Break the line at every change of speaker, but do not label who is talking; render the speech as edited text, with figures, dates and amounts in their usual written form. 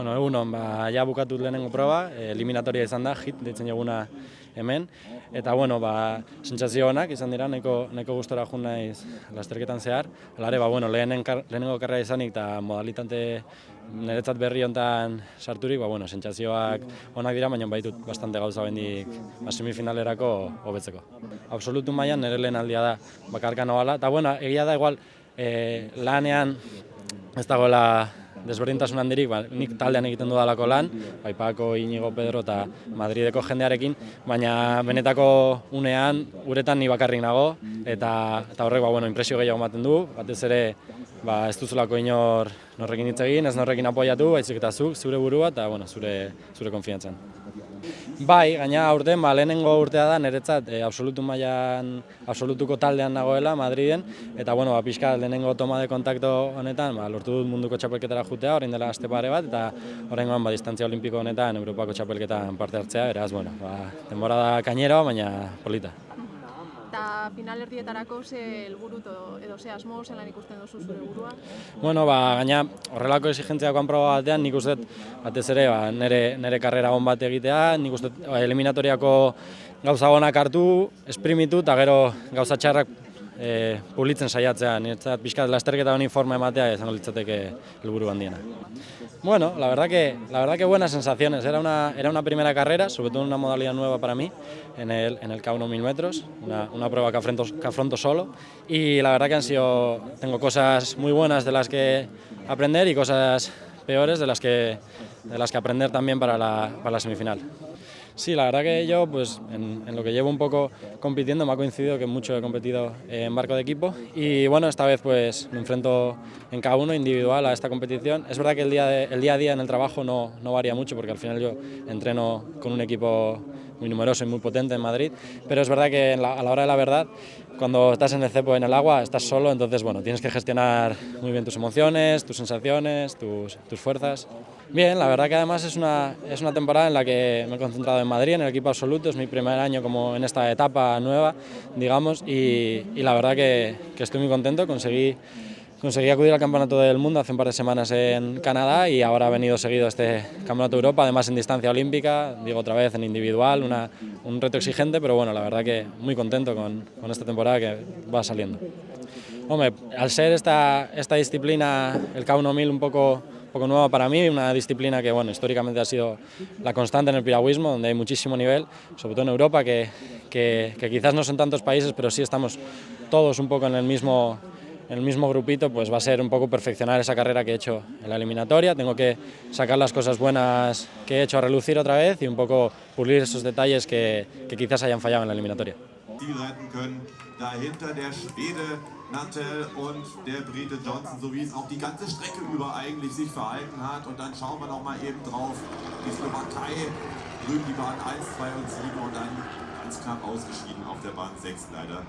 Bueno, egunon, ja bukatut lehenengo proba, eliminatoria izan da, hit deitzen joguna hemen, eta bueno, sentsazio onak izan dira, nahiko gustora joan naiz lasterketan zehar. Hala ere, lehenengo karrera izanik eta modalitate niretzat berri hontan sarturik, sentsazioak onak dira, baina baitut bastante gauza bendik semifinalerako hobetzeko. Absolutu mailan nire lehen aldia da bakarka noala, eta bueno, egia da igual lanean ez dagoela desberdintasun handirik, nik taldean egiten dudalako lan, Paipako, Inigo, Pedro eta Madrideko jendearekin, baina benetako unean uretan ni bakarrik nago, eta horrek inpresio gehiago ematen du, batez ere ez duzulako inor norrekin hitz egin, ez norrekin apoiatu, baizik eta zure burua eta zure konfiantzan. Bai, gaina aurten lehenengo urtea da niretzat absolutuko taldean nagoela Madriden, eta pixka lehenengo toma de kontakto honetan lortu dut munduko txapelketara jutea, orain dela aste pare bat, eta oraingoan distantzia olimpiko honetan Europako txapelketan parte hartzea, beraz, denbora da kainero, baina polita.
Eta finalerdietarako ze helburu edo ze asmo zelan ikusten duzu zure burua?
Gaina horrelako exigentziakoan proba batean nik uste batez ere nire karrera on bat egitea, nik uste eliminatoriako gauza onak hartu, esprimitu eta gero gauza txarrak pulitzen saiatzea. Niretzat pixkat lasterketa honi forma ematea izango litzateke helburu handiena. Bueno, la verdad que buenas sensaciones. Era una primera carrera, sobre todo una modalidad nueva para mí, en el K1 1000 metros, una prueba que afronto solo, y la verdad que tengo cosas muy buenas de las que aprender y cosas peores de las que aprender también para la semifinal. Sí, la verdad que yo, en lo que llevo un poco compitiendo, me ha coincidido que mucho he competido en barco de equipo y esta vez me enfrento en K1 individual a esta competición. Es verdad que el día a día en el trabajo no varía mucho porque al final yo entreno con un equipo muy numeroso y muy potente en Madrid, pero es verdad que a la hora de la verdad, cuando estás en el cepo, en el agua, estás solo, entonces tienes que gestionar muy bien tus emociones, tus sensaciones, tus fuerzas. Bien, la verdad que además es una temporada en la que me he concentrado en Madrid, en el equipo absoluto, es mi primer año como en esta etapa nueva, digamos, y la verdad que estoy muy contento. Conseguí acudir al Campeonato del Mundo hace un par de semanas en Canadá y ahora ha venido seguido este Campeonato de Europa, además en distancia olímpica, digo otra vez en individual, un reto exigente, pero la verdad que muy contento con esta temporada que va saliendo. Hombre, al ser esta disciplina, el K1 1000, un poco nueva para mí, una disciplina que históricamente ha sido la constante en el piragüismo, donde hay muchísimo nivel, sobre todo en Europa, que quizás no son tantos países, pero sí estamos todos un poco en el mismo grupito, va a ser un poco perfeccionar esa carrera que he hecho en la eliminatoria. Tengo que sacar las cosas buenas que he hecho a relucir otra vez y un poco pulir esos detalles que quizás hayan fallado en la eliminatoria.
Dahinter der Schwede Nattel und der Brite Johnson, so wie es auch die ganze Strecke über eigentlich sich verhalten hat. Und dann schauen wir noch mal eben drauf, die Slowakei, drüben die Bahn 1, 2 und 7 und dann ganz knapp ausgeschieden auf der Bahn 6 leider.